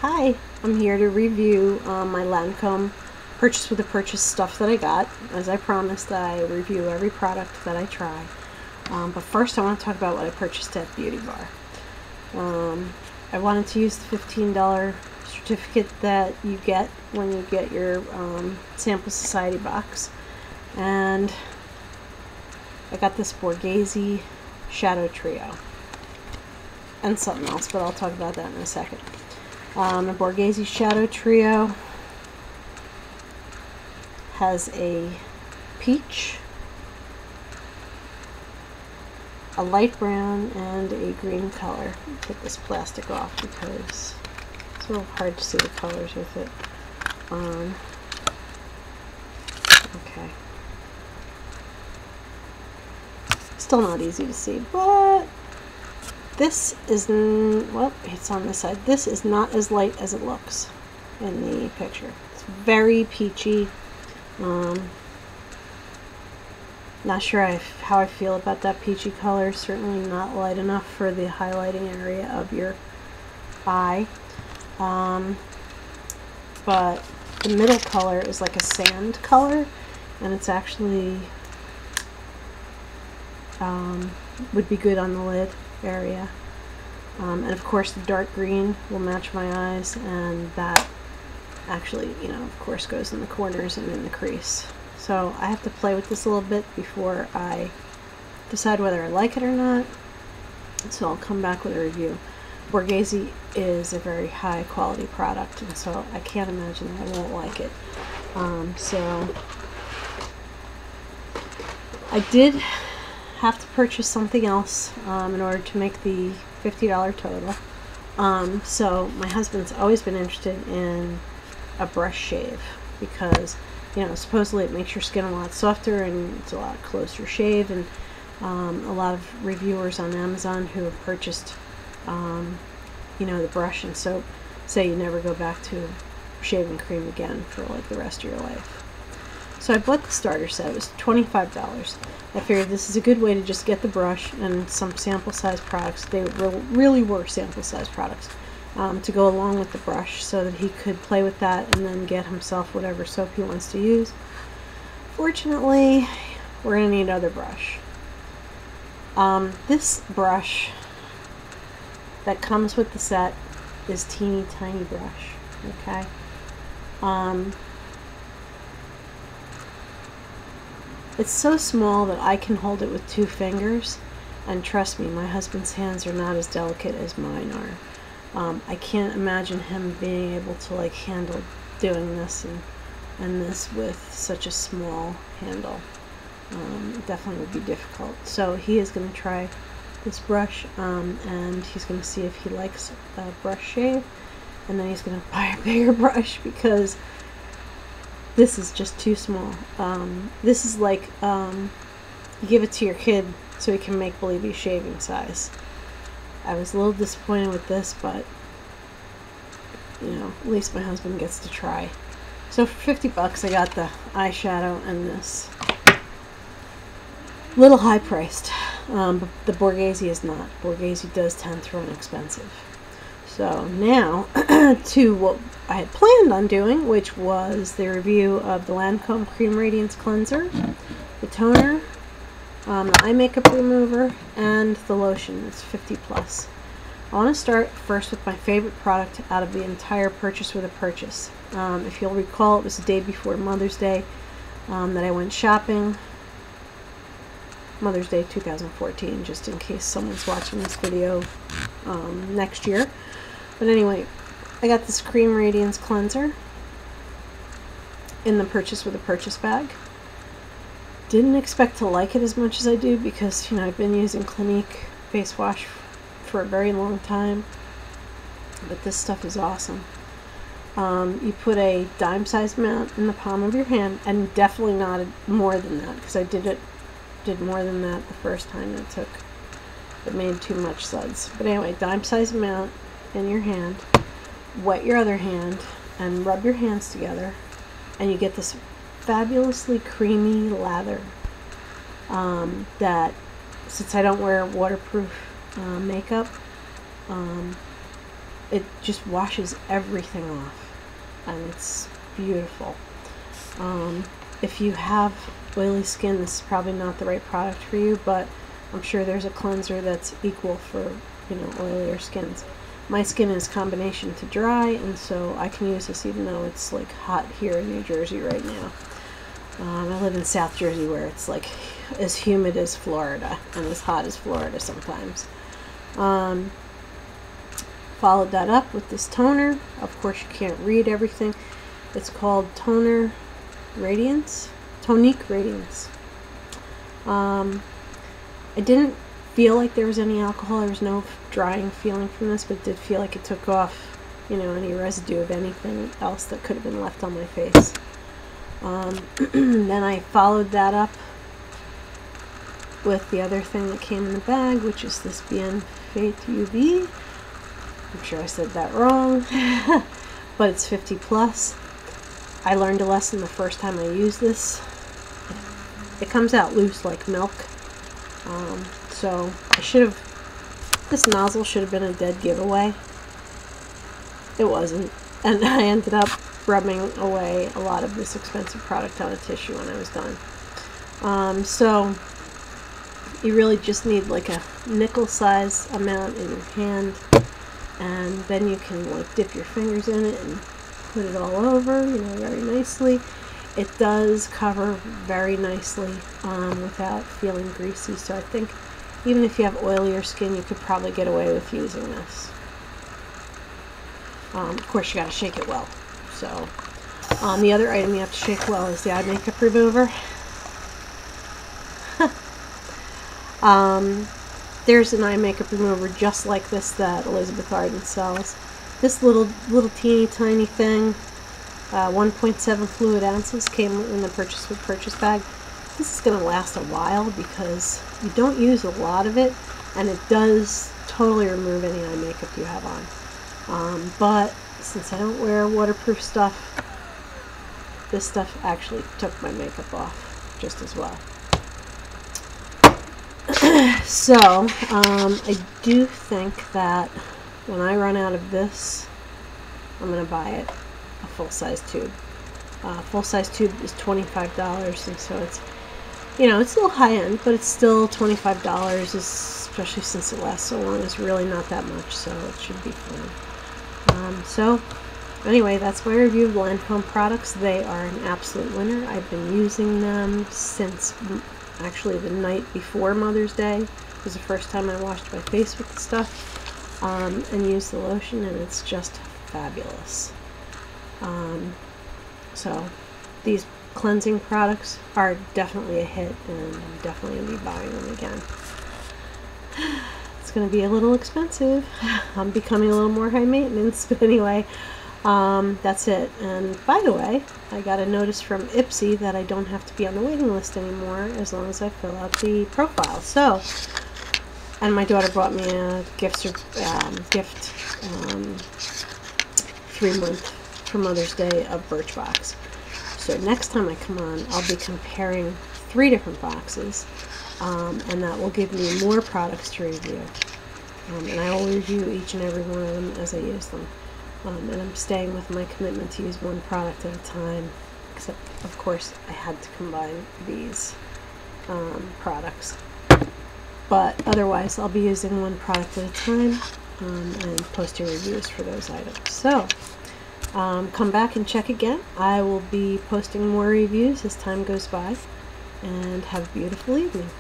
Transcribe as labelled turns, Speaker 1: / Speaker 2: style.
Speaker 1: Hi, I'm here to review my Lancome purchase with a purchase stuff that I got. As I promised, I review every product that I try. But first I want to talk about what I purchased at Beauty Bar. I wanted to use the $15 certificate that you get when you get your Sample Society box. And I got this Borghese Shadow Trio. And something else, but I'll talk about that in a second. The Borghese Shadow Trio has a peach, a light brown, and a green color. Take this plastic off because it's a little hard to see the colors with it on. Okay. Still not easy to see, but this isn't, well, it's on this side. This is not as light as it looks in the picture. It's very peachy. Not sure how I feel about that peachy color. Certainly not light enough for the highlighting area of your eye. But the middle color is like a sand color, and it's actually would be good on the lid area. And of course the dark green will match my eyes, and that actually, you know, of course goes in the corners and in the crease. So I have to play with this a little bit before I decide whether I like it or not. So I'll come back with a review. Borghese is a very high quality product, and so I can't imagine that I won't like it. So I did have to purchase something else in order to make the $50 total. So my husband's always been interested in a brush shave because, you know, supposedly it makes your skin a lot softer and it's a lot closer shave, and a lot of reviewers on Amazon who have purchased you know, the brush and soap say you never go back to shaving cream again for like the rest of your life. So I bought the starter set. It was $25. I figured this is a good way to just get the brush and some sample size products. They really were sample size products to go along with the brush, so that he could play with that and then get himself whatever soap he wants to use. Fortunately, we're going to need another brush. This brush that comes with the set is teeny tiny brush. Okay. It's so small that I can hold it with 2 fingers, and trust me, my husband's hands are not as delicate as mine are. I can't imagine him being able to like handle doing this and this with such a small handle. It definitely would be difficult. So he is going to try this brush, and he's going to see if he likes a brush shave, and then he's going to buy a bigger brush because this is just too small. This is like you give it to your kid so he can make believe he's shaving size. I was a little disappointed with this, but you know, at least my husband gets to try. So for $50 I got the eyeshadow and this. Little high priced, but the Borghese is not. Borghese does tend to run expensive. So now to what I had planned on doing, which was the review of the Lancome Cream Radiance Cleanser, the toner, the eye makeup remover, and the lotion. It's 50+. I want to start first with my favorite product out of the entire purchase with a purchase. If you'll recall, it was the day before Mother's Day that I went shopping. Mother's Day 2014, just in case someone's watching this video next year. But anyway, I got this Cream Radiance Cleanser in the purchase with a purchase bag. Didn't expect to like it as much as I do because, you know, I've been using Clinique face wash for a very long time. But this stuff is awesome. You put a dime-sized amount in the palm of your hand, and definitely not more than that, because I did more than that the first time it made too much suds. But anyway, dime-sized amount in your hand, wet your other hand, and rub your hands together, and you get this fabulously creamy lather that, since I don't wear waterproof makeup, it just washes everything off, and it's beautiful. If you have oily skin, this is probably not the right product for you, but I'm sure there's a cleanser that's equal for, you know, oilier skins. My skin is combination to dry, and so I can use this even though it's like hot here in New Jersey right now. I live in South Jersey where it's like as humid as Florida and as hot as Florida sometimes. Followed that up with this toner. Of course, you can't read everything. It's called Tonic Radiance. I didn't feel like there was any alcohol. There was no drying feeling from this, but it did feel like it took off, you know, any residue of anything else that could have been left on my face. Then I followed that up with the other thing that came in the bag, which is this Bien Fait UV. I'm sure I said that wrong, but it's 50 plus. I learned a lesson the first time I used this. It comes out loose like milk. So this nozzle should have been a dead giveaway. It wasn't. And I ended up rubbing away a lot of this expensive product on a tissue when I was done. So you really just need like a nickel size amount in your hand, and then you can like dip your fingers in it and put it all over, you know, very nicely. It does cover very nicely without feeling greasy, so I think even if you have oilier skin, you could probably get away with using this. Of course, you got to shake it well. So the other item you have to shake well is the eye makeup remover. There's an eye makeup remover just like this that Elizabeth Arden sells. This little teeny tiny thing, 1.7 fluid ounces, came in the purchase with purchase bag. This is going to last a while because you don't use a lot of it, and it does totally remove any eye makeup you have on. But since I don't wear waterproof stuff, this stuff actually took my makeup off just as well. So, I do think that when I run out of this, I'm going to buy it a full-size tube. Full-size tube is $25, and so it's, you know, it's a little high-end, but it's still $25, especially since it lasts so long. It's really not that much, so it should be fun. So, anyway, that's my review of Lancome products. They are an absolute winner. I've been using them since actually the night before Mother's Day. It was the first time I washed my face with the stuff and used the lotion, and it's just fabulous. So these cleansing products are definitely a hit, and I'm definitely going to be buying them again. It's going to be a little expensive. I'm becoming a little more high maintenance, but anyway, that's it. And by the way, I got a notice from Ipsy that I don't have to be on the waiting list anymore as long as I fill out the profile. So, and my daughter brought me a gift 3-month for Mother's Day of Birchbox. So next time I come on, I'll be comparing 3 different boxes, and that will give me more products to review. And I will review each and every one of them as I use them. And I'm staying with my commitment to use one product at a time, except of course I had to combine these products. But otherwise I'll be using one product at a time and posting reviews for those items. So come back and check again. I will be posting more reviews as time goes by, and have a beautiful evening.